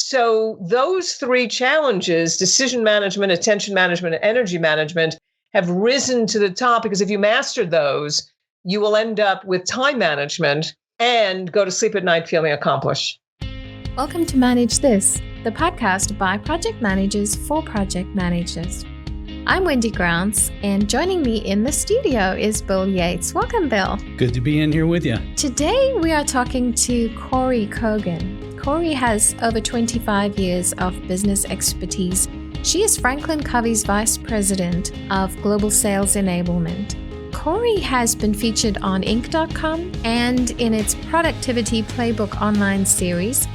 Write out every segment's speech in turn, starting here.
So those three challenges, decision management, attention management, and energy management, have risen to the top because if you master those, you will end up with time management and go to sleep at night feeling accomplished. Welcome to Manage This, the podcast by project managers for project managers. I'm Wendy Grounds, and joining me in the studio is Bill Yates. Welcome, Bill. Good to be in here with you. Today we are talking to Kory Kogon. Kory has over 25 years of business expertise. She is Franklin Covey's Vice President of Global Sales Enablement. Kory has been featured on Inc.com and in its Productivity Playbook online series,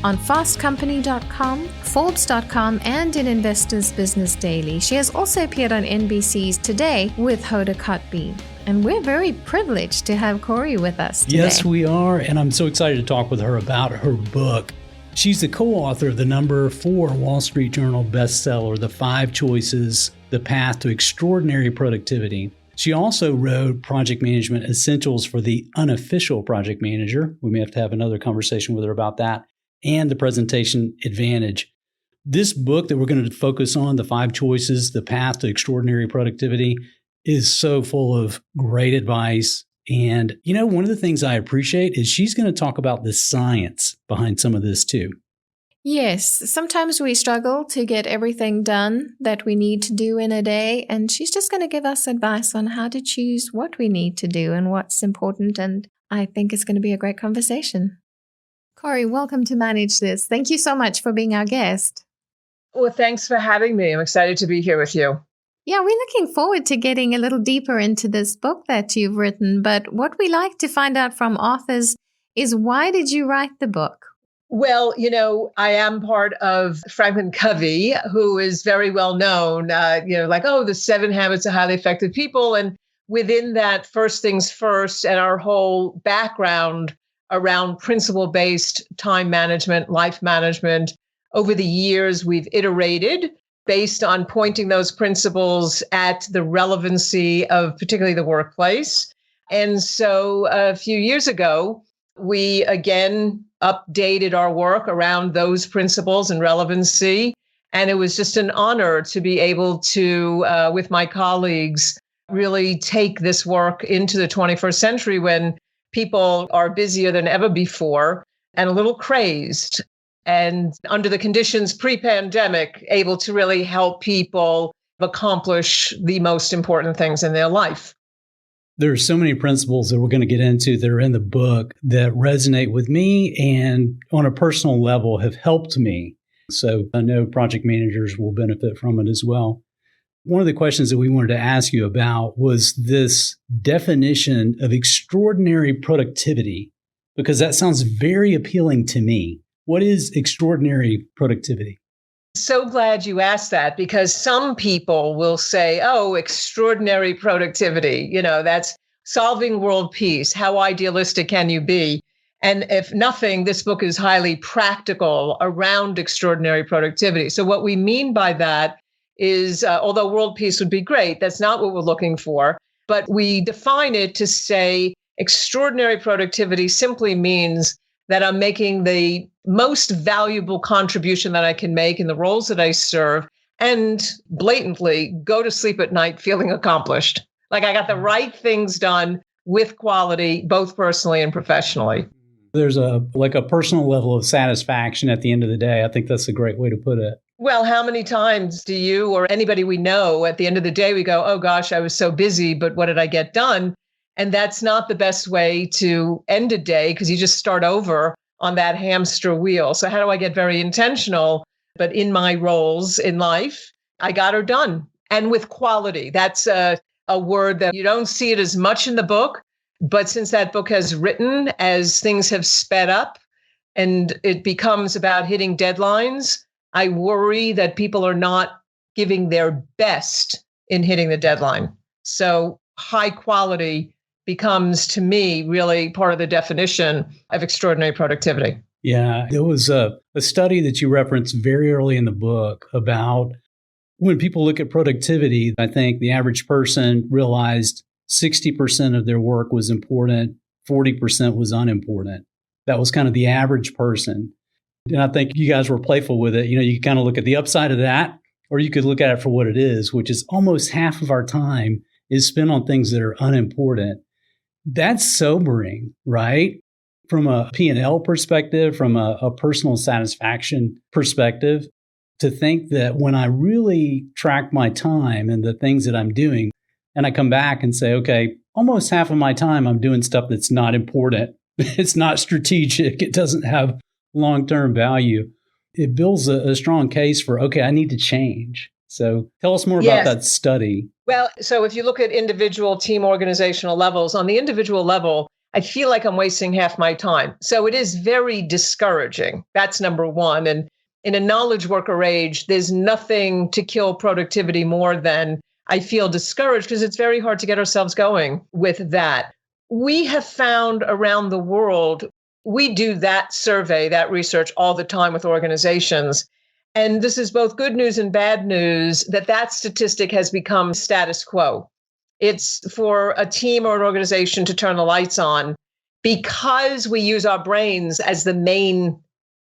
on fastcompany.com, forbes.com, and in Investors Business Daily. She has also appeared on NBC's Today with Hoda Kotb. And we're very privileged to have Kory with us today. Yes, we are. And I'm so excited to talk with her about her book. She's the co-author of the number 4 Wall Street Journal bestseller, The 5 Choices, The Path to Extraordinary Productivity. She also wrote Project Management Essentials for the Unofficial Project Manager. We may have to have another conversation with her about that. And the Presentation Advantage. This book that we're going to focus on, The 5 Choices, The Path to Extraordinary Productivity, is so full of great advice. And, one of the things I appreciate is she's going to talk about the science behind some of this too. Yes, sometimes we struggle to get everything done that we need to do in a day. And she's just going to give us advice on how to choose what we need to do and what's important. And I think it's going to be a great conversation. Kory, welcome to Manage This. Thank you so much for being our guest. Well, thanks for having me. I'm excited to be here with you. Yeah, we're looking forward to getting a little deeper into this book that you've written. But what we like to find out from authors is, why did you write the book? Well, I am part of Franklin Covey, who is very well known, the 7 Habits of Highly Effective People. And within that, First Things First, and our whole background around principle-based time management, life management. Over the years, we've iterated based on pointing those principles at the relevancy of particularly the workplace. And so a few years ago, we again updated our work around those principles and relevancy. And it was just an honor to be able to, with my colleagues, really take this work into the 21st century when people are busier than ever before and a little crazed, and under the conditions pre-pandemic, able to really help people accomplish the most important things in their life. There are so many principles that we're going to get into that are in the book that resonate with me and on a personal level have helped me. So I know project managers will benefit from it as well. One of the questions that we wanted to ask you about was this definition of extraordinary productivity, because that sounds very appealing to me. What is extraordinary productivity? So glad you asked that, because some people will say, oh, extraordinary productivity, that's solving world peace. How idealistic can you be? And if nothing, this book is highly practical around extraordinary productivity. So what we mean by that is, although world peace would be great, that's not what we're looking for. But we define it to say extraordinary productivity simply means that I'm making the most valuable contribution that I can make in the roles that I serve, and blatantly go to sleep at night feeling accomplished. Like I got the right things done with quality, both personally and professionally. There's a personal level of satisfaction at the end of the day. I think that's a great way to put it. Well, how many times do you or anybody we know at the end of the day, we go, oh gosh, I was so busy, but what did I get done? And that's not the best way to end a day, because you just start over on that hamster wheel. So how do I get very intentional? But in my roles in life, I got her done. And with quality. That's a word that you don't see it as much in the book. But since that book has written, as things have sped up and it becomes about hitting deadlines, I worry that people are not giving their best in hitting the deadline. So high quality becomes, to me, really part of the definition of extraordinary productivity. Yeah, there was a study that you referenced very early in the book about when people look at productivity. I think the average person realized 60% of their work was important, 40% was unimportant. That was kind of the average person. And I think you guys were playful with it. You kind of look at the upside of that, or you could look at it for what it is, which is almost half of our time is spent on things that are unimportant. That's sobering, right? From a P&L perspective, from a personal satisfaction perspective, to think that when I really track my time and the things that I'm doing, and I come back and say, okay, almost half of my time I'm doing stuff that's not important. It's not strategic. It doesn't have long-term value. It builds a strong case for, okay, I need to change. So tell us more about that study. Well, so if you look at individual, team, organizational levels, on the individual level, I feel like I'm wasting half my time. So it is very discouraging. That's number one. And in a knowledge worker age, there's nothing to kill productivity more than I feel discouraged because it's very hard to get ourselves going with that. We have found around the world, we do that survey, that research all the time with organizations. And this is both good news and bad news that statistic has become status quo. It's for a team or an organization to turn the lights on because we use our brains as the main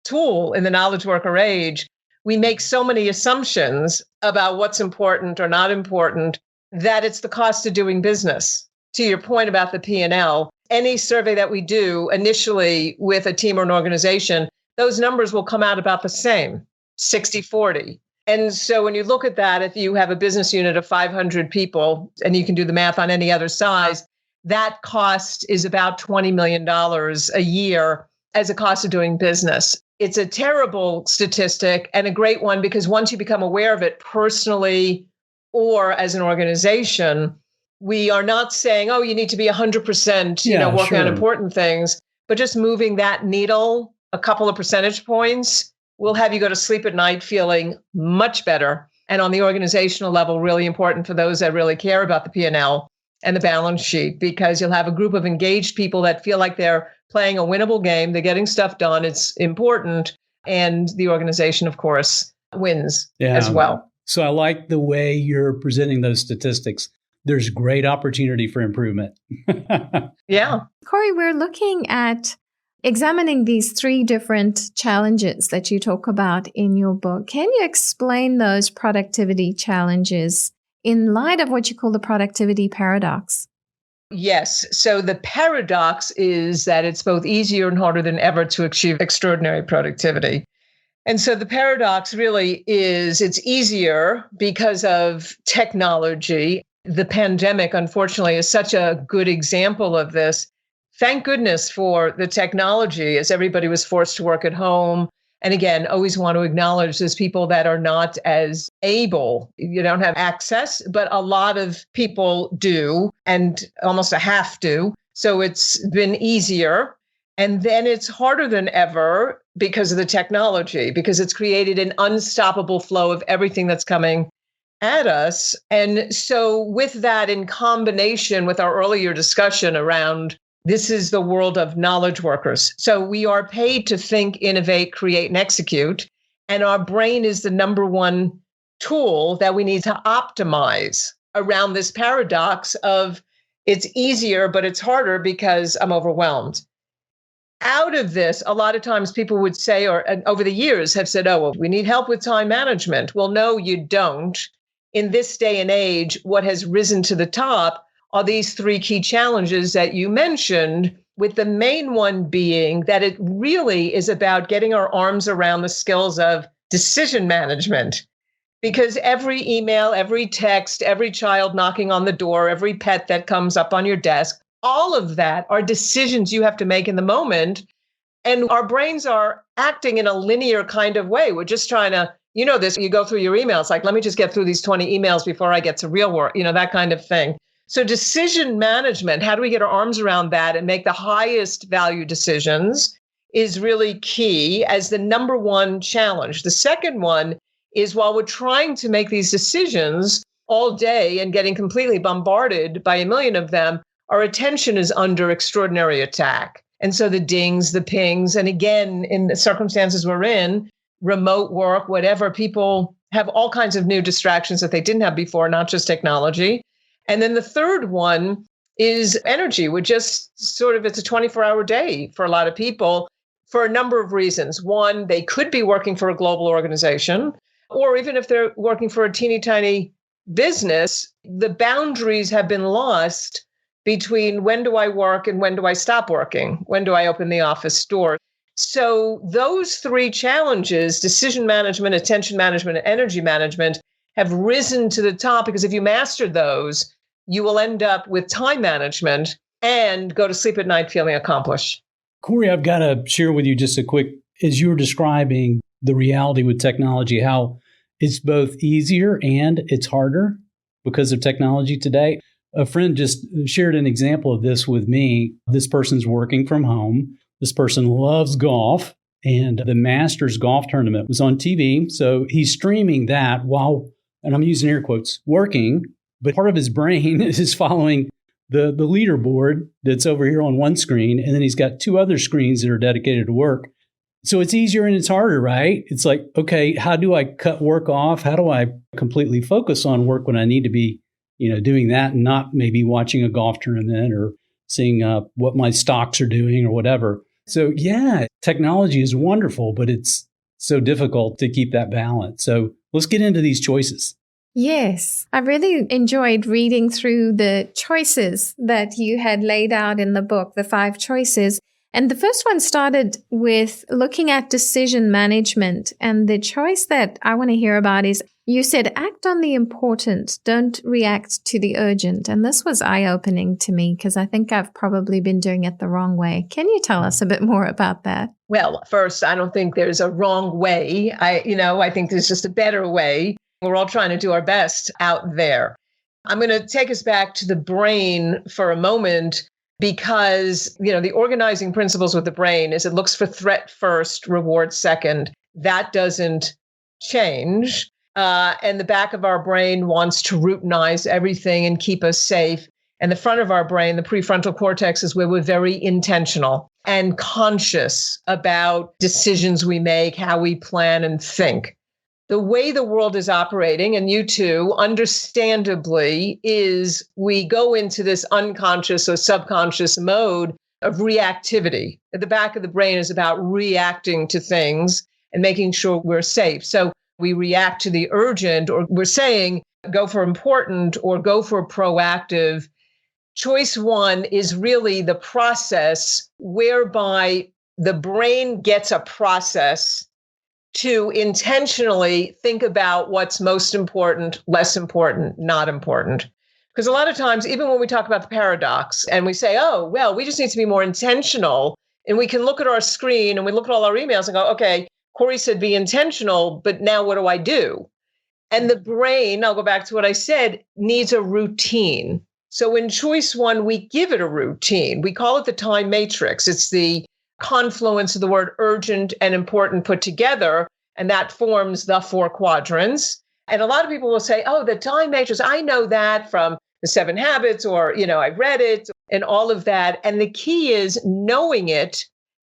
tool in the knowledge worker age. We make so many assumptions about what's important or not important that it's the cost of doing business. To your point about the P&L, any survey that we do initially with a team or an organization, those numbers will come out about the same, 60-40. And so when you look at that, if you have a business unit of 500 people, and you can do the math on any other size, that cost is about $20 million a year as a cost of doing business. It's a terrible statistic and a great one because once you become aware of it personally or as an organization, we are not saying, oh, you need to be 100%, working on important things, but just moving that needle a couple of percentage points will have you go to sleep at night feeling much better. And on the organizational level, really important for those that really care about the P&L and the balance sheet, because you'll have a group of engaged people that feel like they're playing a winnable game. They're getting stuff done. It's important. And the organization, of course, wins as well. So I like the way you're presenting those statistics. There's great opportunity for improvement. Yeah. Kory, we're looking at examining these three different challenges that you talk about in your book. Can you explain those productivity challenges in light of what you call the productivity paradox? Yes. So the paradox is that it's both easier and harder than ever to achieve extraordinary productivity. And so the paradox really is it's easier because of technology. The pandemic, unfortunately, is such a good example of this. Thank goodness for the technology as everybody was forced to work at home. And again, always want to acknowledge there's people that are not as able. You don't have access, but a lot of people do, and almost a half do. So it's been easier. And then it's harder than ever because of the technology, because it's created an unstoppable flow of everything that's coming at us. And so with that in combination with our earlier discussion around this is the world of knowledge workers. So we are paid to think, innovate, create, and execute. And our brain is the number one tool that we need to optimize around this paradox of it's easier, but it's harder because I'm overwhelmed. Out of this, a lot of times people would say, or over the years have said, oh, well, we need help with time management. Well, no, you don't. In this day and age, what has risen to the top are these three key challenges that you mentioned, with the main one being that it really is about getting our arms around the skills of decision management. Because every email, every text, every child knocking on the door, every pet that comes up on your desk, all of that are decisions you have to make in the moment. And our brains are acting in a linear kind of way. We're just trying to, this, you go through your emails, like, let me just get through these 20 emails before I get to real work, that kind of thing. So decision management, how do we get our arms around that and make the highest value decisions is really key as the number one challenge. The second one is while we're trying to make these decisions all day and getting completely bombarded by a million of them, our attention is under extraordinary attack. And so the dings, the pings, and again, in the circumstances we're in, remote work, whatever, people have all kinds of new distractions that they didn't have before, not just technology. And then the third one is energy. We're just it's a 24-hour day for a lot of people. for a number of reasons. One, they could be working for a global organization, or even if they're working for a teeny tiny business, the boundaries have been lost between when do I work and when do I stop working? When do I open the office door? So those three challenges, decision management, attention management, and energy management, have risen to the top because if you master those, you will end up with time management and go to sleep at night feeling accomplished. Kory, I've got to share with you just a quick, as you were describing the reality with technology, how it's both easier and it's harder because of technology today. A friend just shared an example of this with me. This person's working from home. This person loves golf, and the Masters golf tournament was on TV. So he's streaming that while, and I'm using air quotes, working, but part of his brain is following the leaderboard that's over here on one screen, and then he's got two other screens that are dedicated to work. So it's easier and it's harder, right? It's like, okay, how do I cut work off? How do I completely focus on work when I need to be, doing that and not maybe watching a golf tournament or seeing what my stocks are doing or whatever. So yeah, technology is wonderful, but it's so difficult to keep that balance. So let's get into these choices. Yes, I really enjoyed reading through the choices that you had laid out in the book, the 5 choices. And the first one started with looking at decision management. And the choice that I want to hear about is you said, act on the important, don't react to the urgent. And this was eye-opening to me because I think I've probably been doing it the wrong way. Can you tell us a bit more about that? Well, first, I don't think there's a wrong way. I think there's just a better way. We're all trying to do our best out there. I'm going to take us back to the brain for a moment because, the organizing principles with the brain is it looks for threat first, reward second. That doesn't change. And the back of our brain wants to routinize everything and keep us safe. And the front of our brain, the prefrontal cortex, is where we're very intentional and conscious about decisions we make, how we plan and think. The way the world is operating, and you too, understandably, is we go into this unconscious or subconscious mode of reactivity. At the back of the brain is about reacting to things and making sure we're safe. So we react to the urgent, or we're saying go for important or go for proactive. Choice 1 is really the process whereby the brain gets a process to intentionally think about what's most important, less important, not important. Because a lot of times, even when we talk about the paradox and we say, oh, well, we just need to be more intentional, and we can look at our screen and we look at all our emails and go, okay, Kory said be intentional, but now what do I do? And the brain, I'll go back to what I said, needs a routine. So in choice 1, we give it a routine. We call it the time matrix. It's the confluence of the word urgent and important put together, and that forms the 4 quadrants. And a lot of people will say, oh, the time matrix, I know that from the 7 habits, or, I read it and all of that. And the key is knowing it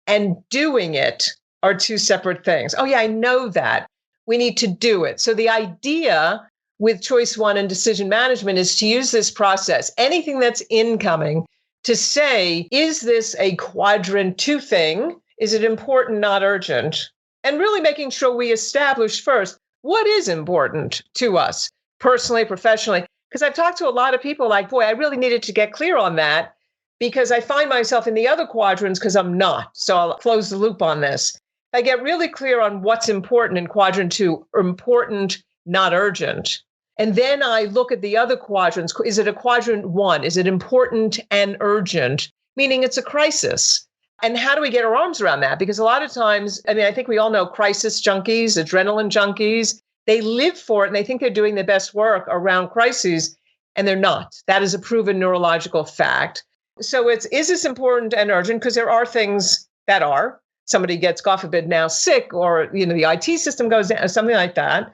and doing it are 2 separate things. Oh yeah, I know that. We need to do it. So the idea with choice 1 and decision management is to use this process, anything that's incoming, to say, is this a quadrant 2 thing? Is it important, not urgent? And really making sure we establish first, what is important to us personally, professionally? Because I've talked to a lot of people like, boy, I really needed to get clear on that because I find myself in the other quadrants because I'm not. So I'll close the loop on this. I get really clear on what's important in quadrant 2, important, not urgent. And then I look at the other quadrants. Is it a quadrant 1? Is it important and urgent? Meaning it's a crisis. And how do we get our arms around that? Because a lot of times, I think we all know crisis junkies, adrenaline junkies. They live for it and they think they're doing their best work around crises, and they're not. That is a proven neurological fact. So is this important and urgent? Because there are things that are. Somebody gets, God forbid, now sick, or the IT system goes down, something like that.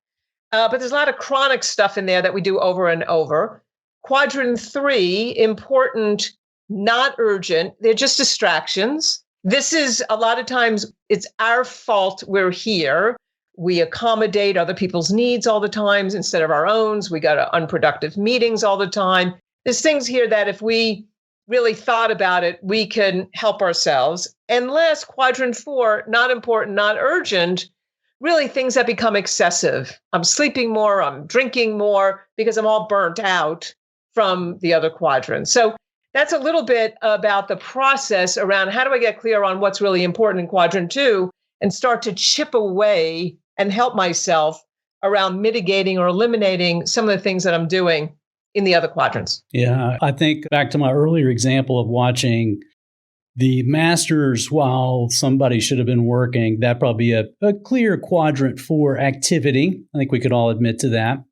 But there's a lot of chronic stuff in there that we do over and over. Quadrant 3, important, not urgent. They're just distractions. This is a lot of times it's our fault we're here. We accommodate other people's needs all the time instead of our own. We go to unproductive meetings all the time. There's things here that if we really thought about it, we can help ourselves. And last, quadrant 4, not important, not urgent, really things that become excessive. I'm sleeping more, I'm drinking more because I'm all burnt out from the other quadrants. So that's a little bit about the process around how do I get clear on what's really important in quadrant 2 and start to chip away and help myself around mitigating or eliminating some of the things that I'm doing in the other quadrants. Yeah, I think back to my earlier example of watching the Masters while somebody should have been working. That'd probably be a clear quadrant 4 activity. I think we could all admit to that.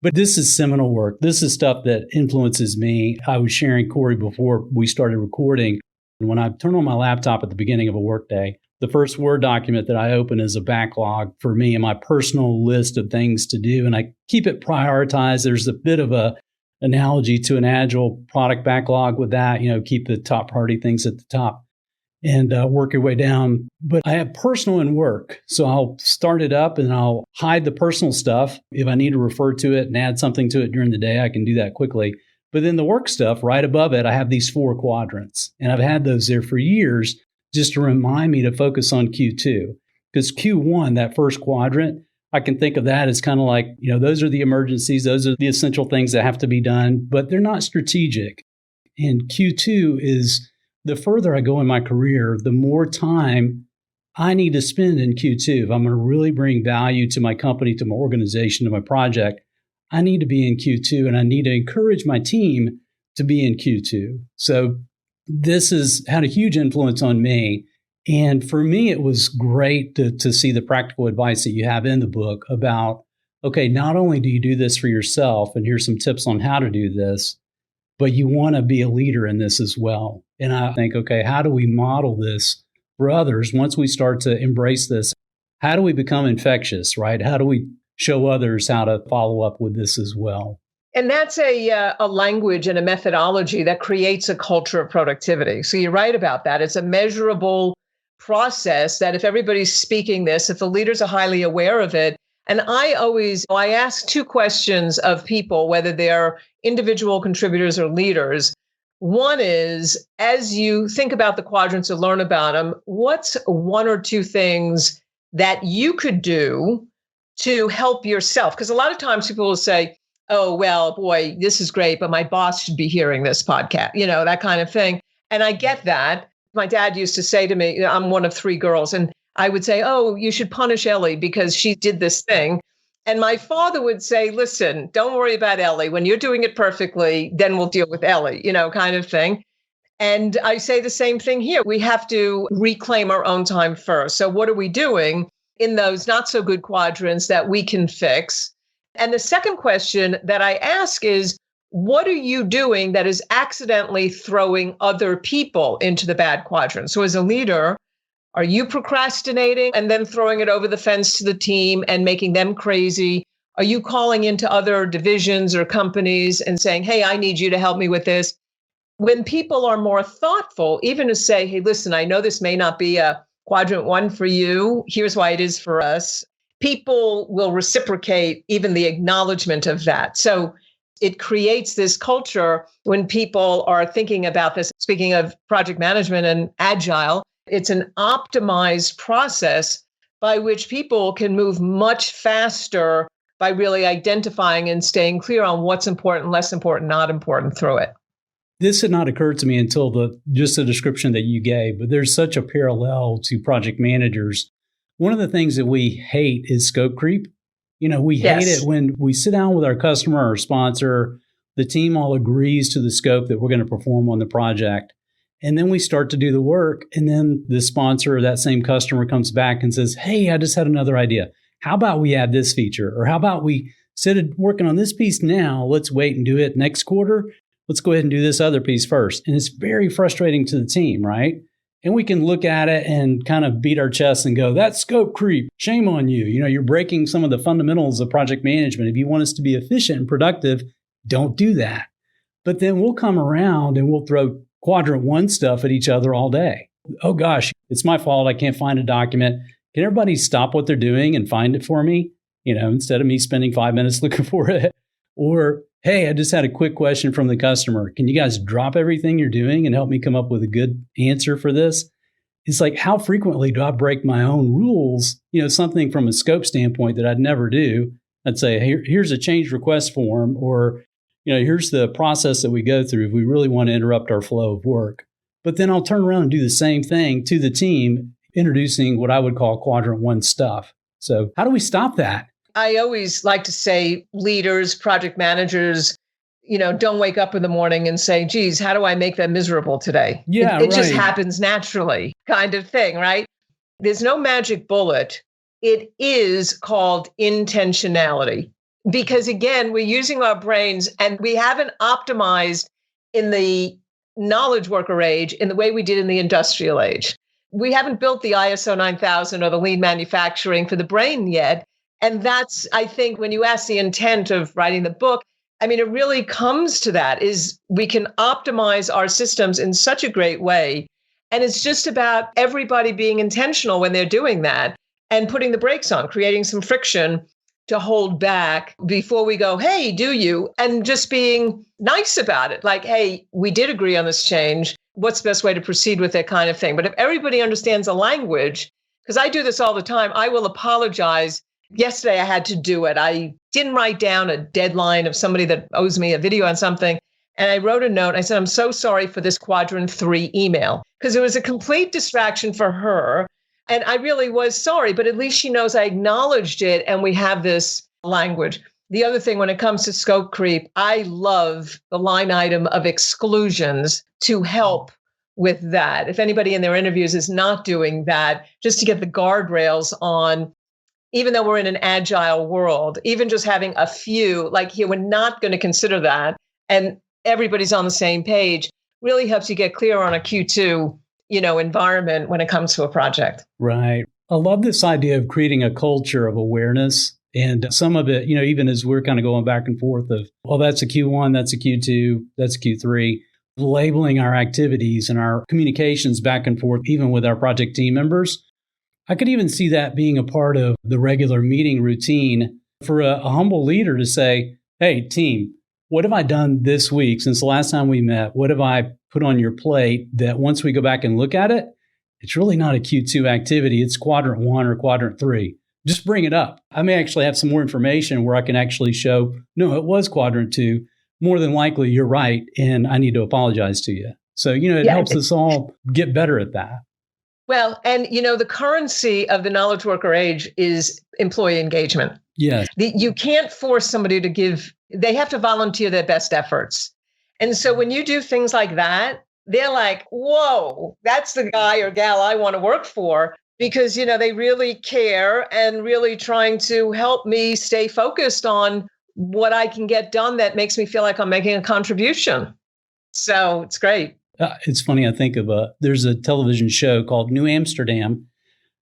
But this is seminal work. This is stuff that influences me. I was sharing, Kory, before we started recording. When I turn on my laptop at the beginning of a workday, the first Word document that I open is a backlog for me and my personal list of things to do. And I keep it prioritized. There's a bit of a analogy to an agile product backlog with that, keep the top priority things at the top and work your way down. But I have personal and work. So I'll start it up and I'll hide the personal stuff. If I need to refer to it and add something to it during the day, I can do that quickly. But then the work stuff right above it, I have these 4 quadrants. And I've had those there for years just to remind me to focus on Q2. Because Q1, that first quadrant, I can think of that as kind of like, those are the emergencies. Those are the essential things that have to be done, but they're not strategic. And Q2 is the further I go in my career, the more time I need to spend in Q2. If I'm going to really bring value to my company, to my organization, to my project, I need to be in Q2 and I need to encourage my team to be in Q2. So this has had a huge influence on me. And for me, it was great to see the practical advice that you have in the book about, okay, not only do you do this for yourself, and here's some tips on how to do this, but you want to be a leader in this as well. And I think, okay, how do we model this for others once we start to embrace this? How do we become infectious, right? How do we show others how to follow up with this as well? And that's a language and a methodology that creates a culture of productivity. So you're right about that. It's a measurable process that if everybody's speaking this, if the leaders are highly aware of it, and I ask 2 questions of people, whether they're individual contributors or leaders. One is, as you think about the quadrants or learn about them, what's 1 or 2 things that you could do to help yourself? Because a lot of times people will say, oh, well, boy, this is great, but my boss should be hearing this podcast, that kind of thing. And I get that. My dad used to say to me, I'm one of 3 girls, and I would say, oh, you should punish Ellie because she did this thing. And my father would say, listen, don't worry about Ellie. When you're doing it perfectly, then we'll deal with Ellie, kind of thing. And I say the same thing here. We have to reclaim our own time first. So what are we doing in those not so good quadrants that we can fix? And the second question that I ask is, what are you doing that is accidentally throwing other people into the bad quadrant? So as a leader, are you procrastinating and then throwing it over the fence to the team and making them crazy? Are you calling into other divisions or companies and saying, hey, I need you to help me with this? When people are more thoughtful, even to say, hey, listen, I know this may not be a quadrant 1 for you. Here's why it is for us. People will reciprocate even the acknowledgement of that. So it creates this culture when people are thinking about this. Speaking of project management and agile, it's an optimized process by which people can move much faster by really identifying and staying clear on what's important, less important, not important through it. This had not occurred to me until just the description that you gave, but there's such a parallel to project managers. One of the things that we hate is scope creep. We hate it when we sit down with our customer or sponsor, the team all agrees to the scope that we're going to perform on the project. And then we start to do the work. And then the sponsor or that same customer comes back and says, hey, I just had another idea. How about we add this feature? Or how about we, instead of working on this piece now, let's wait and do it next quarter. Let's go ahead and do this other piece first. And it's very frustrating to the team, right? And we can look at it and kind of beat our chests and go, that's scope creep. Shame on you. You're breaking some of the fundamentals of project management. If you want us to be efficient and productive, don't do that. But then we'll come around and we'll throw quadrant 1 stuff at each other all day. Oh gosh, it's my fault. I can't find a document. Can everybody stop what they're doing and find it for me? Instead of me spending 5 minutes looking for it. Or Hey, I just had a quick question from the customer. Can you guys drop everything you're doing and help me come up with a good answer for this? It's like, how frequently do I break my own rules? Something from a scope standpoint that I'd never do. I'd say, here's a change request form, or, here's the process that we go through if we really want to interrupt our flow of work. But then I'll turn around and do the same thing to the team, introducing what I would call quadrant one stuff. So how do we stop that? I always like to say leaders, project managers, don't wake up in the morning and say, geez, how do I make them miserable today? Yeah, it just right. happens naturally, kind of thing, right? There's no magic bullet. It is called intentionality. Because again, we're using our brains and we haven't optimized in the knowledge worker age in the way we did in the industrial age. We haven't built the ISO 9000 or the lean manufacturing for the brain yet. And that's, I think, when you ask the intent of writing the book, I mean, it really comes to that is we can optimize our systems in such a great way. And it's just about everybody being intentional when they're doing that and putting the brakes on, creating some friction to hold back before we go, hey, do you? And just being nice about it. Like, hey, we did agree on this change. What's the best way to proceed with it kind of thing? But if everybody understands the language, because I do this all the time, I will apologize. Yesterday, I had to do it. I didn't write down a deadline of somebody that owes me a video on something. And I wrote a note. I said, I'm so sorry for this quadrant 3 email, because it was a complete distraction for her. And I really was sorry, but at least she knows I acknowledged it and we have this language. The other thing, when it comes to scope creep, I love the line item of exclusions to help with that. If anybody in their interviews is not doing that, just to get the guardrails on, even though we're in an agile world, even just having a few, like here, we're not going to consider that. And everybody's on the same page really helps you get clear on a Q2, environment when it comes to a project. Right. I love this idea of creating a culture of awareness. And some of it, even as we're kind of going back and forth of, well, that's a Q1, that's a Q2, that's a Q3, labeling our activities and our communications back and forth, even with our project team members. I could even see that being a part of the regular meeting routine for a humble leader to say, hey, team, what have I done this week since the last time we met? What have I put on your plate that once we go back and look at it, it's really not a Q2 activity. It's quadrant 1 or quadrant 3. Just bring it up. I may actually have some more information where I can actually show, no, it was quadrant 2. More than likely, you're right, and I need to apologize to you. So, it helps us all get better at that. Well, and the currency of the knowledge worker age is employee engagement. Yes. You can't force somebody to they have to volunteer their best efforts. And so when you do things like that, they're like, whoa, that's the guy or gal I want to work for, because, they really care and really trying to help me stay focused on what I can get done that makes me feel like I'm making a contribution. So it's great. It's funny, I think of there's a television show called New Amsterdam,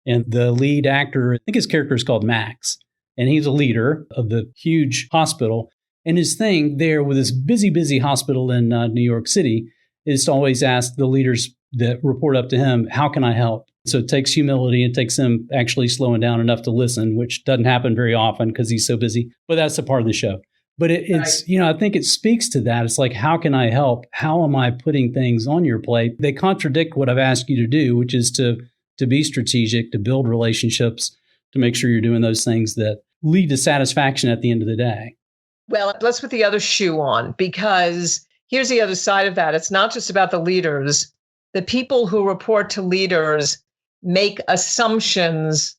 and the lead actor, I think his character is called Max, and he's a leader of the huge hospital. And his thing there with this busy hospital in New York City is to always ask the leaders that report up to him, how can I help? So it takes humility. It takes him actually slowing down enough to listen, which doesn't happen very often because he's so busy. But that's a part of the show. But it's, I think it speaks to that. It's like, how can I help? How am I putting things on your plate? They contradict what I've asked you to do, which is to be strategic, to build relationships, to make sure you're doing those things that lead to satisfaction at the end of the day. Well, let's put the other shoe on, because here's the other side of that. It's not just about the leaders. The people who report to leaders make assumptions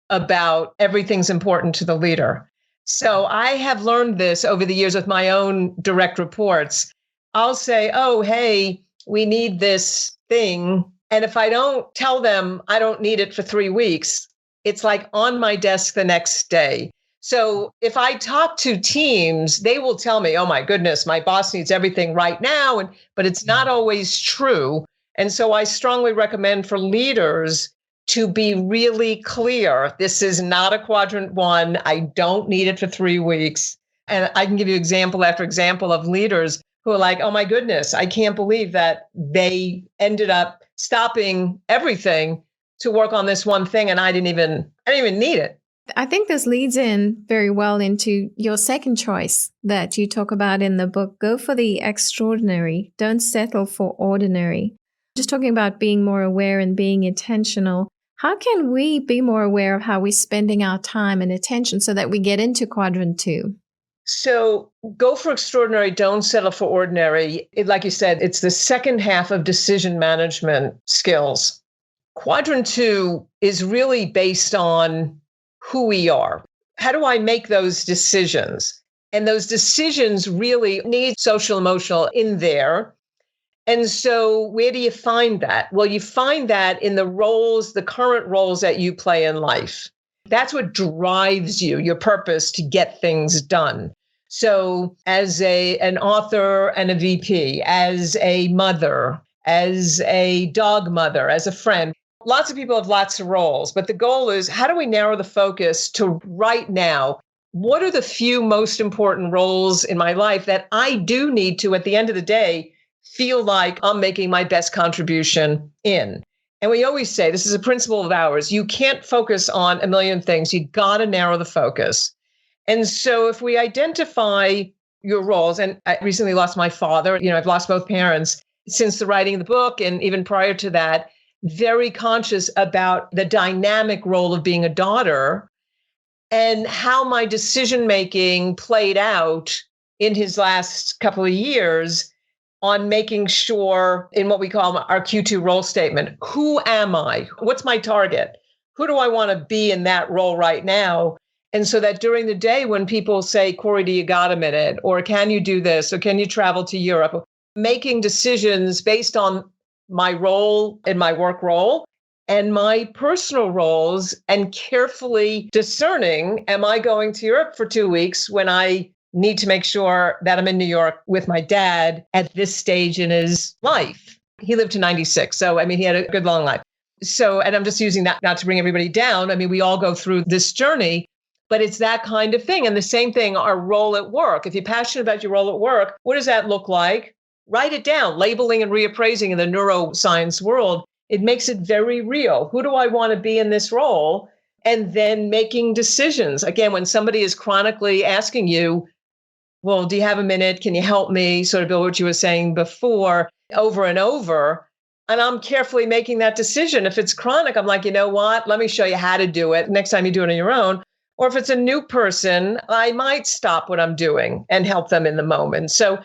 about everything's important to the leader. So I have learned this over the years with my own direct reports. I'll say, oh, hey, we need this thing. And if I don't tell them I don't need it for 3 weeks, it's like on my desk the next day. So if I talk to teams, they will tell me, oh my goodness, my boss needs everything right now. But it's not always true. And so I strongly recommend for leaders to be really clear. This is not a quadrant 1. I don't need it for 3 weeks. And I can give you example after example of leaders who are like, oh my goodness, I can't believe that they ended up stopping everything to work on this one thing. And I didn't even need it. I think this leads in very well into your second choice that you talk about in the book. Go for the extraordinary. Don't settle for ordinary. Just talking about being more aware and being intentional. How can we be more aware of how we're spending our time and attention so that we get into quadrant 2? So go for extraordinary, don't settle for ordinary. Like you said, it's the second half of decision management skills. Quadrant 2 is really based on who we are. How do I make those decisions? And those decisions really need social emotional in there. And so where do you find that? Well, you find that in the roles, the current roles that you play in life. That's what drives you, your purpose to get things done. So as an author and a VP, as a mother, as a dog mother, as a friend, lots of people have lots of roles, but the goal is how do we narrow the focus to right now? What are the few most important roles in my life that I do need to, at the end of the day, feel like I'm making my best contribution in? And we always say, this is a principle of ours, you can't focus on a million things. You got to narrow the focus. And so if we identify your roles, and I recently lost my father, I've lost both parents since the writing of the book. And even prior to that, very conscious about the dynamic role of being a daughter and how my decision-making played out in his last couple of years on making sure in what we call our Q2 role statement, who am I? What's my target? Who do I want to be in that role right now? And so that during the day when people say, Kory, do you got a minute? Or can you do this? Or can you travel to Europe? Making decisions based on my role in my work role and my personal roles and carefully discerning, am I going to Europe for 2 weeks when I need to make sure that I'm in New York with my dad at this stage in his life? He lived to 96. So, he had a good long life. So, and I'm just using that not to bring everybody down. We all go through this journey, but it's that kind of thing. And the same thing, our role at work. If you're passionate about your role at work, what does that look like? Write it down. Labeling and reappraising in the neuroscience world, it makes it very real. Who do I want to be in this role? And then making decisions. Again, when somebody is chronically asking you, well, do you have a minute? Can you help me? Sort of Bill, what you were saying before, over and over. And I'm carefully making that decision. If it's chronic, I'm like, you know what? Let me show you how to do it. Next time you do it on your own. Or if it's a new person, I might stop what I'm doing and help them in the moment. So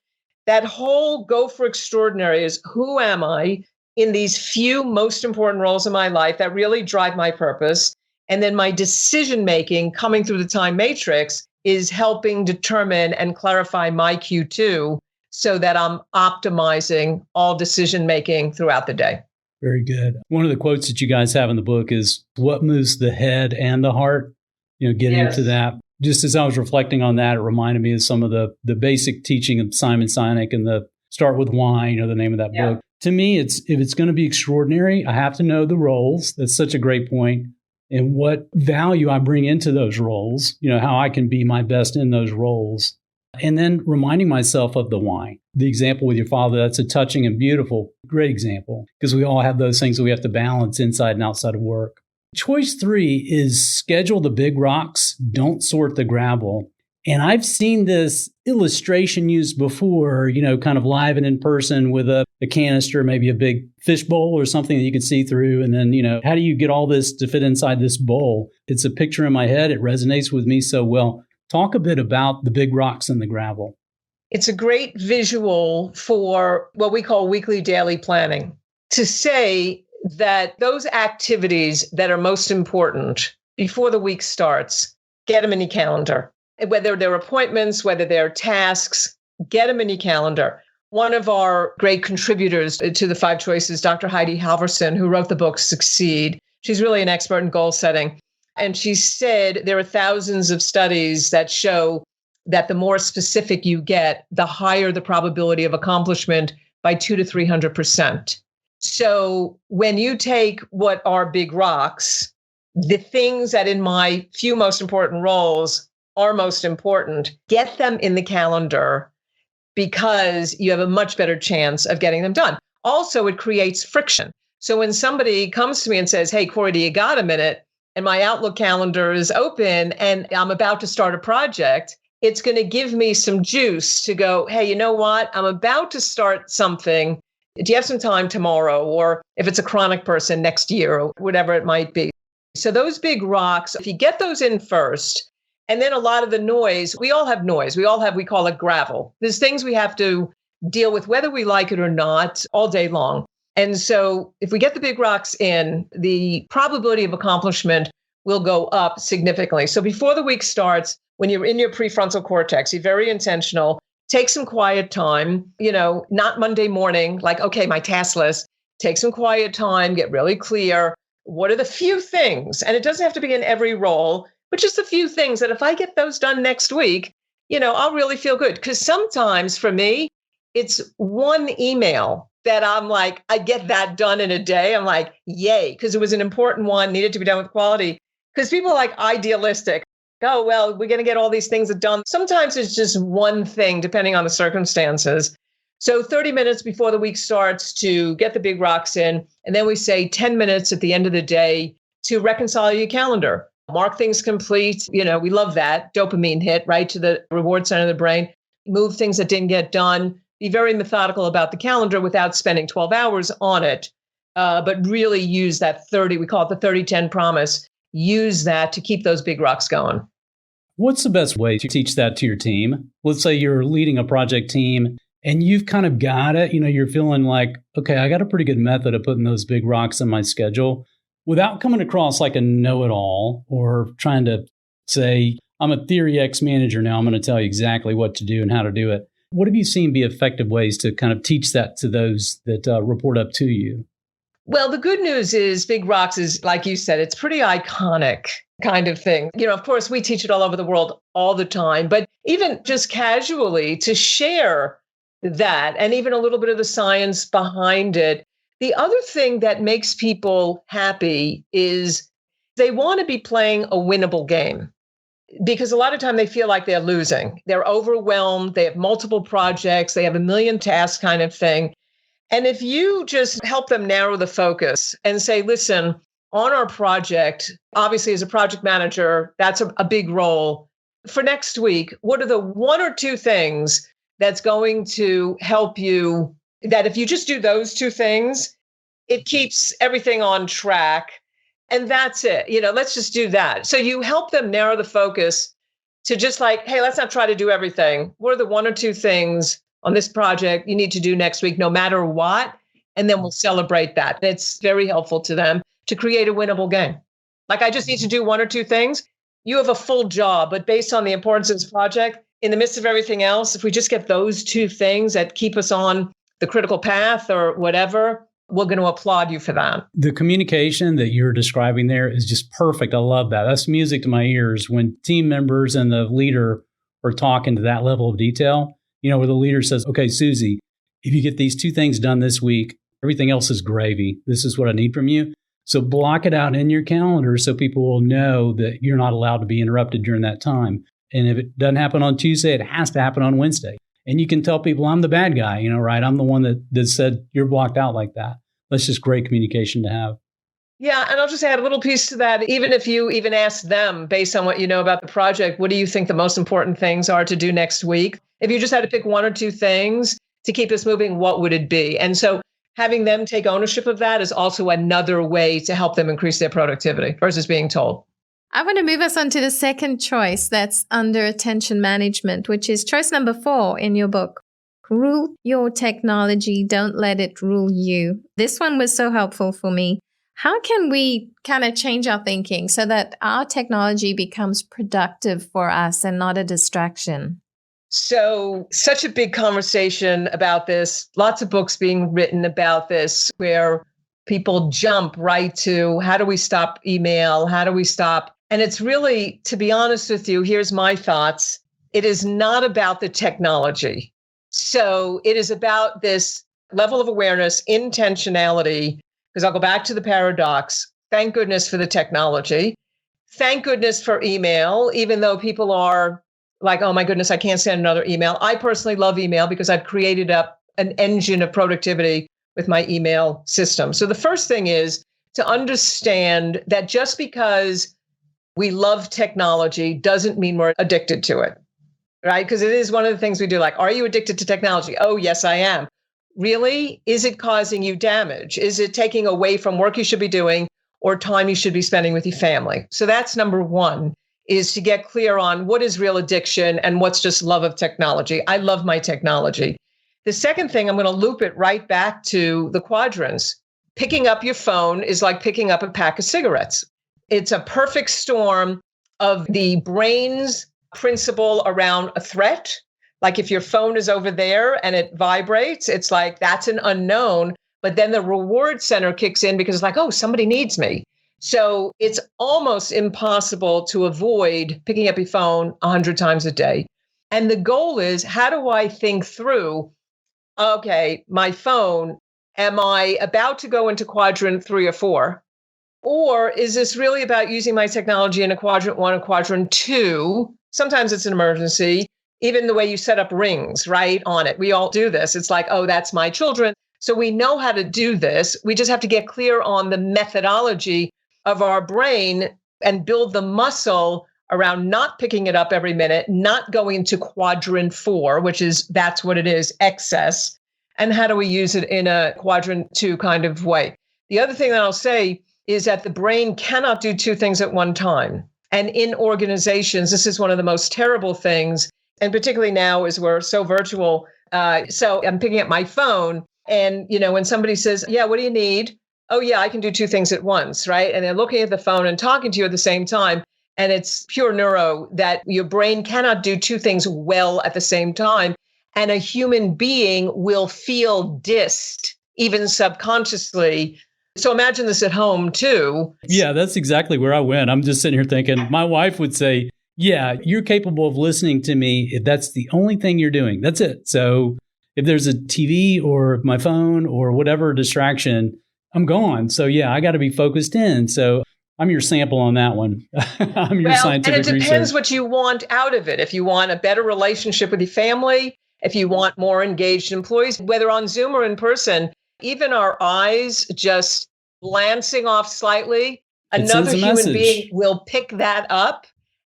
that whole go for extraordinary is who am I in these few most important roles in my life that really drive my purpose. And then my decision making coming through the time matrix is helping determine and clarify my Q2 so that I'm optimizing all decision making throughout the day. Very good. One of the quotes that you guys have in the book is what moves the head and the heart, getting into that. Just as I was reflecting on that, it reminded me of some of the basic teaching of Simon Sinek and the Start With Why, the name of that book. To me, if it's going to be extraordinary, I have to know the roles. That's such a great point. And what value I bring into those roles, how I can be my best in those roles. And then reminding myself of the why. The example with your father, that's a touching and beautiful, great example, because we all have those things that we have to balance inside and outside of work. Choice 3 is schedule the big rocks, don't sort the gravel. And I've seen this illustration used before, kind of live and in person with a canister, maybe a big fish bowl or something that you can see through. And then, how do you get all this to fit inside this bowl? It's a picture in my head. It resonates with me so well. Talk a bit about the big rocks and the gravel. It's a great visual for what we call weekly daily planning. To say that those activities that are most important before the week starts, get them in your calendar. Whether they're appointments, whether they're tasks, get them in your calendar. One of our great contributors to the 5 choices, Dr. Heidi Halverson, who wrote the book Succeed, she's really an expert in goal setting. And she said there are thousands of studies that show that the more specific you get, the higher the probability of accomplishment by 200 to 300%. So when you take what are big rocks, the things that in my few most important roles are most important, get them in the calendar because you have a much better chance of getting them done. Also, it creates friction. So when somebody comes to me and says, hey, Kory, do you got a minute? and my Outlook calendar is open and I'm about to start a project, it's going to give me some juice to go, hey, you know what? I'm about to start something. Do you have some time tomorrow? Or if it's a chronic person, next year, or whatever it might be. So those big rocks, if you get those in first, and then a lot of the noise, we all have noise. We call it gravel. There's things we have to deal with, whether we like it or not, all day long. And so if we get the big rocks in, the probability of accomplishment will go up significantly. So before the week starts, when you're in your prefrontal cortex, you're very intentional. Take some quiet time, not Monday morning, like, okay, my task list. Take some quiet time, get really clear. What are the few things? And it doesn't have to be in every role, but just a few things that if I get those done next week, I'll really feel good. Because sometimes for me, it's one email that I'm like, I get that done in a day. I'm like, yay, because it was an important one, needed to be done with quality. Because people are like idealistic. Oh, well, we're going to get all these things done. Sometimes it's just one thing, depending on the circumstances. So 30 minutes before the week starts to get the big rocks in. And then we say 10 minutes at the end of the day to reconcile your calendar. Mark things complete. We love that dopamine hit right to the reward center of the brain. Move things that didn't get done. Be very methodical about the calendar without spending 12 hours on it. But really use that 30, we call it the 30-10 promise. Use that to keep those big rocks going. What's the best way to teach that to your team? Let's say you're leading a project team and you've kind of got it. You're feeling like, okay, I got a pretty good method of putting those big rocks in my schedule without coming across like a know-it-all or trying to say, I'm a Theory X manager now. I'm going to tell you exactly what to do and how to do it. What have you seen be effective ways to kind of teach that to those that report up to you? Well, the good news is Big Rocks is, like you said, it's pretty iconic kind of thing. Of course, we teach it all over the world all the time, but even just casually to share that and even a little bit of the science behind it. The other thing that makes people happy is they want to be playing a winnable game because a lot of time they feel like they're losing. They're overwhelmed. They have multiple projects. They have a million tasks kind of thing. And if you just help them narrow the focus and say, listen, on our project, obviously as a project manager, that's a big role. For next week, what are the one or two things that's going to help you, that if you just do those two things, it keeps everything on track. And that's it. Let's just do that. So you help them narrow the focus to just like, hey, let's not try to do everything. What are the one or two things on this project you need to do next week, no matter what? And then we'll celebrate that. It's very helpful to them to create a winnable game. Like, I just need to do one or two things. You have a full job, but based on the importance of this project, in the midst of everything else, if we just get those two things that keep us on the critical path or whatever, we're going to applaud you for that. The communication that you're describing there is just perfect. I love that. That's music to my ears when team members and the leader are talking to that level of detail, where the leader says, okay, Susie, if you get these two things done this week, everything else is gravy. This is what I need from you. So block it out in your calendar so people will know that you're not allowed to be interrupted during that time. And if it doesn't happen on Tuesday, it has to happen on Wednesday. And you can tell people I'm the bad guy, right? I'm the one that said you're blocked out like that. That's just great communication to have. Yeah. And I'll just add a little piece to that. Even if you even ask them based on what you know about the project, what do you think the most important things are to do next week? If you just had to pick one or two things to keep us moving, what would it be? And so having them take ownership of that is also another way to help them increase their productivity versus being told. I want to move us on to the second choice that's under attention management, which is choice number 4 in your book. Rule your technology, don't let it rule you. This one was so helpful for me. How can we kind of change our thinking so that our technology becomes productive for us and not a distraction? So, such a big conversation about this, lots of books being written about this, where people jump right to how do we stop email? How do we stop? And it's really, to be honest with you, here's my thoughts. It is not about the technology. So it is about this level of awareness, intentionality, because I'll go back to the paradox. Thank goodness for the technology. Thank goodness for email, even though people are like, oh my goodness, I can't send another email. I personally love email because I've created up an engine of productivity with my email system. So the first thing is to understand that just because we love technology doesn't mean we're addicted to it, right? Because it is one of the things we do. Like, are you addicted to technology? Oh, yes, I am. Really? Is it causing you damage? Is it taking away from work you should be doing or time you should be spending with your family? So that's number one, is to get clear on what is real addiction and what's just love of technology. I love my technology. The second thing, I'm going to loop it right back to the quadrants. Picking up your phone is like picking up a pack of cigarettes. It's a perfect storm of the brain's principle around a threat. Like if your phone is over there and it vibrates, it's like that's an unknown. But then the reward center kicks in because it's like, oh, somebody needs me. So it's almost impossible to avoid picking up your phone 100 times a day. And the goal is, how do I think through, okay, my phone, am I about to go into quadrant 3 or 4? Or is this really about using my technology in a quadrant 1 or quadrant 2? Sometimes it's an emergency. Even the way you set up rings, right, on it. We all do this. It's like, oh, that's my children. So we know how to do this. We just have to get clear on the methodology of our brain and build the muscle around not picking it up every minute, not going to quadrant 4, that's what it is, excess. And how do we use it in a quadrant 2 kind of way? The other thing that I'll say is that the brain cannot do 2 things at one time. And in organizations, this is one of the most terrible things. And particularly now as we're so virtual. So I'm picking up my phone and, when somebody says, yeah, what do you need? Oh, yeah, I can do 2 things at once, right? And they're looking at the phone and talking to you at the same time. And it's pure neuro that your brain cannot do 2 things well at the same time. And a human being will feel dissed, even subconsciously. So imagine this at home too. Yeah, that's exactly where I went. I'm just sitting here thinking, my wife would say, yeah, you're capable of listening to me if that's the only thing you're doing. That's it. So if there's a TV or my phone or whatever distraction, I'm gone. So yeah, I got to be focused in. So I'm your sample on that one. I'm your scientific research. And it depends research. what you want out of it. If you want a better relationship with your family, if you want more engaged employees, whether on Zoom or in person, even our eyes just glancing off slightly, another human being will pick that up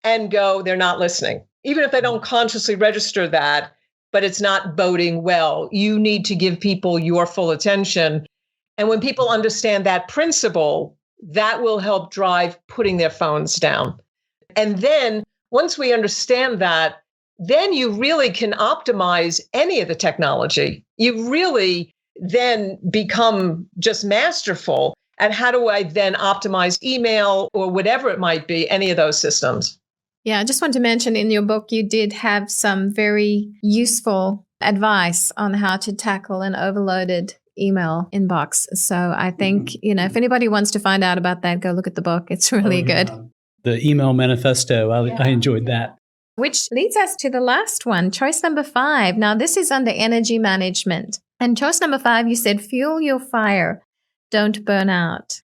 and go, they're not listening. Even if they don't consciously register that, but it's not boding well. You need to give people your full attention. And when people understand that principle, that will help drive putting their phones down. And then once we understand that, then you really can optimize any of the technology. You really then become just masterful at how do I then optimize email or whatever it might be, any of those systems. Yeah, I just want to mention in your book, you did have some very useful advice on how to tackle an overloaded email inbox. So I think, if anybody wants to find out about that, go look at the book. It's really good. The email manifesto, I enjoyed that. Which leads us to the last one, choice number 5. Now, this is under energy management. And choice number 5, you said, fuel your fire, don't burn out.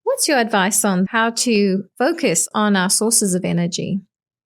What's your advice on how to focus on our sources of energy?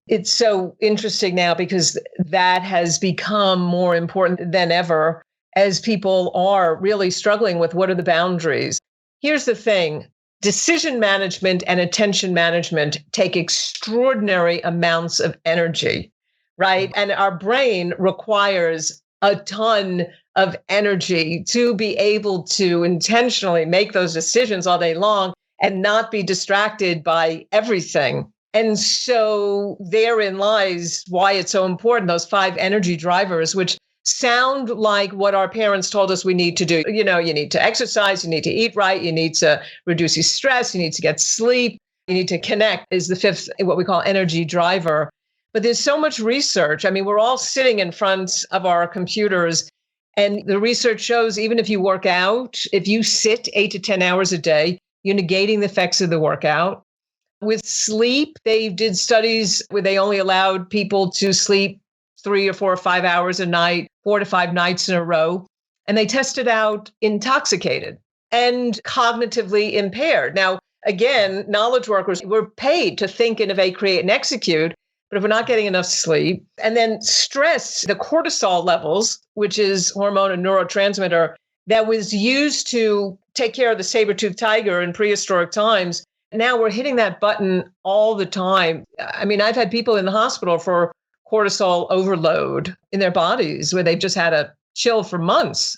It's so interesting now because that has become more important than ever as people are really struggling with what are the boundaries. Here's the thing. Decision management and attention management take extraordinary amounts of energy, right? And our brain requires a ton of energy to be able to intentionally make those decisions all day long and not be distracted by everything. And so therein lies why it's so important, those 5 energy drivers, which sound like what our parents told us we need to do. You need to exercise, you need to eat right, you need to reduce your stress, you need to get sleep, you need to connect is the 5th, what we call energy driver. But there's so much research. I mean, we're all sitting in front of our computers, and the research shows even if you work out, if you sit 8 to 10 hours a day, you're negating the effects of the workout. With sleep, they did studies where they only allowed people to sleep 3 or 4 or 5 hours a night, 4 to 5 nights in a row. And they tested out intoxicated and cognitively impaired. Now, again, knowledge workers, we're paid to think, innovate, create, and execute. But if we're not getting enough sleep, and then stress, the cortisol levels, which is hormone and neurotransmitter that was used to take care of the saber-toothed tiger in prehistoric times. Now we're hitting that button all the time. I mean, I've had people in the hospital for cortisol overload in their bodies where they've just had a chill for months.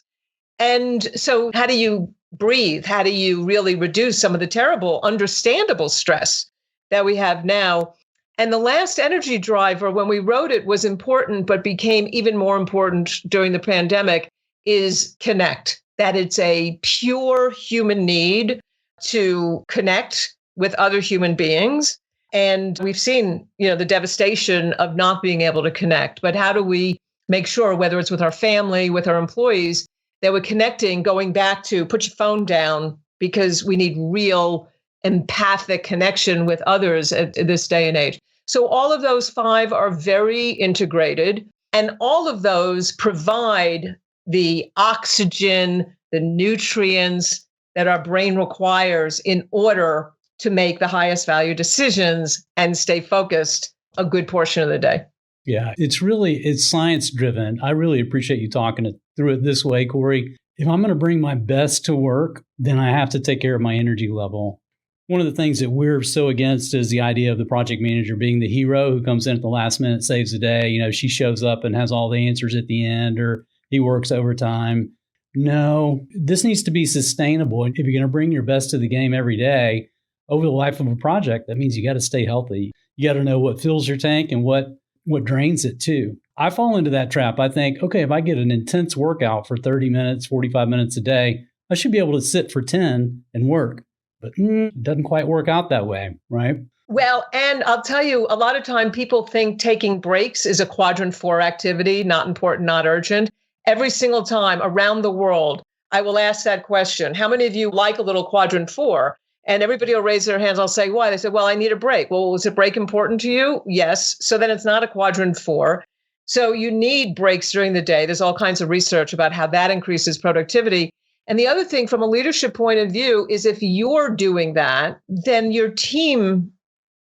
And so how do you breathe? How do you really reduce some of the terrible, understandable stress that we have now? And the last energy driver, when we wrote it, was important, but became even more important during the pandemic, is connect. That it's a pure human need to connect with other human beings. And we've seen, the devastation of not being able to connect. But how do we make sure, whether it's with our family, with our employees, that we're connecting, going back to put your phone down, because we need real empathic connection with others at this day and age. So all of those 5 are very integrated, and all of those provide the oxygen, the nutrients that our brain requires in order to make the highest value decisions and stay focused a good portion of the day. Yeah, it's science driven. I really appreciate you talking it through it this way, Kory. If I'm going to bring my best to work, then I have to take care of my energy level. One of the things that we're so against is the idea of the project manager being the hero who comes in at the last minute, saves the day. She shows up and has all the answers at the end, or he works overtime. No, this needs to be sustainable. If you're going to bring your best to the game every day over the life of a project, that means you got to stay healthy. You got to know what fills your tank and what drains it too. I fall into that trap. I think, okay, if I get an intense workout for 30 minutes, 45 minutes a day, I should be able to sit for 10 and work. But it doesn't quite work out that way, right? Well, and I'll tell you, a lot of time people think taking breaks is a quadrant 4 activity, not important, not urgent. Every single time around the world, I will ask that question. How many of you like a little quadrant 4? And everybody will raise their hands. I'll say, why? They say, well, I need a break. Well, was a break important to you? Yes. So then it's not a quadrant 4. So you need breaks during the day. There's all kinds of research about how that increases productivity. And the other thing from a leadership point of view is if you're doing that, then your team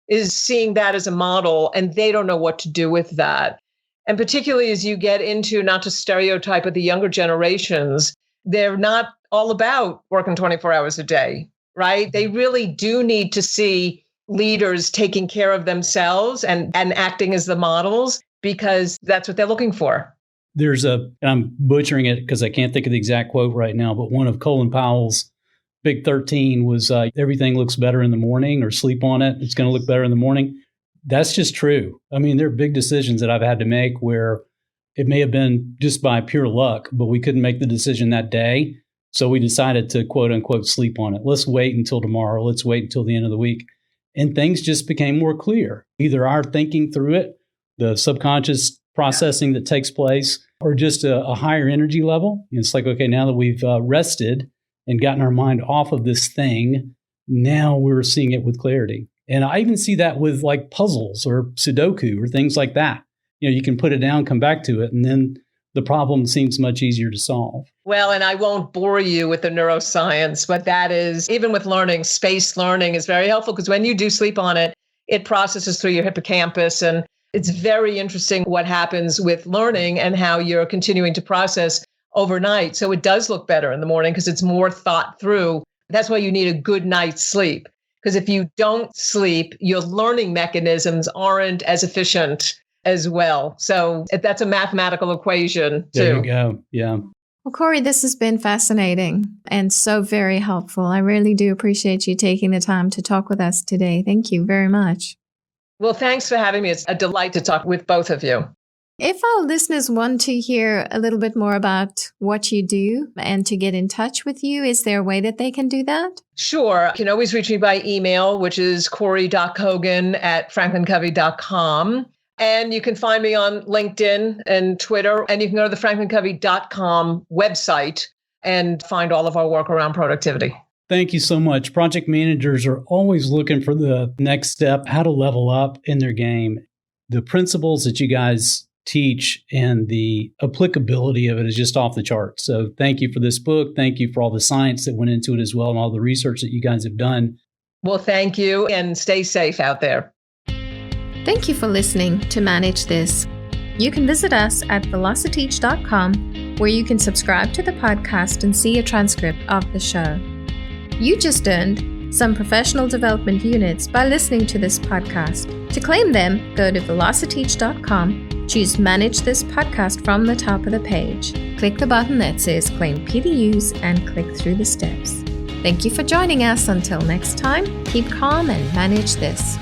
is seeing that as a model and they don't know what to do with that. And particularly as you get into, not to stereotype, but the younger generations, they're not all about working 24 hours a day, right? They really do need to see leaders taking care of themselves and acting as the models, because that's what they're looking for. And I'm butchering it because I can't think of the exact quote right now, but one of Colin Powell's Big 13 was everything looks better in the morning, or sleep on it. It's going to look better in the morning. That's just true. I mean, there are big decisions that I've had to make where it may have been just by pure luck, but we couldn't make the decision that day. So we decided to quote unquote sleep on it. Let's wait until tomorrow. Let's wait until the end of the week. And things just became more clear. Either our thinking through it, the subconscious processing that takes place, or just a higher energy level. It's like, okay, now that we've rested and gotten our mind off of this thing, now we're seeing it with clarity. And I even see that with like puzzles or Sudoku or things like that. You can put it down, come back to it, and then the problem seems much easier to solve. Well, and I won't bore you with the neuroscience, but that is, even with learning, space learning is very helpful, because when you do sleep on it, it processes through your hippocampus. And it's very interesting what happens with learning and how you're continuing to process overnight. So it does look better in the morning because it's more thought through. That's why you need a good night's sleep. Because if you don't sleep, your learning mechanisms aren't as efficient as well. So that's a mathematical equation too. There you go. Yeah. Well, Kory, this has been fascinating and so very helpful. I really do appreciate you taking the time to talk with us today. Thank you very much. Well, thanks for having me. It's a delight to talk with both of you. If our listeners want to hear a little bit more about what you do and to get in touch with you, is there a way that they can do that? Sure. You can always reach me by email, which is kory.kogon@franklincovey.com. And you can find me on LinkedIn and Twitter. And you can go to the franklincovey.com website and find all of our work around productivity. Thank you so much. Project managers are always looking for the next step, how to level up in their game. The principles that you guys teach and the applicability of it is just off the charts. So thank you for this book. Thank you for all the science that went into it as well, and all the research that you guys have done. Well, thank you, and stay safe out there. Thank you for listening to Manage This. You can visit us at velociteach.com where you can subscribe to the podcast and see a transcript of the show. You just earned some professional development units by listening to this podcast. To claim them, go to velociteach.com, choose Manage This Podcast from the top of the page. Click the button that says Claim PDUs and click through the steps. Thank you for joining us. Until next time, keep calm and manage this.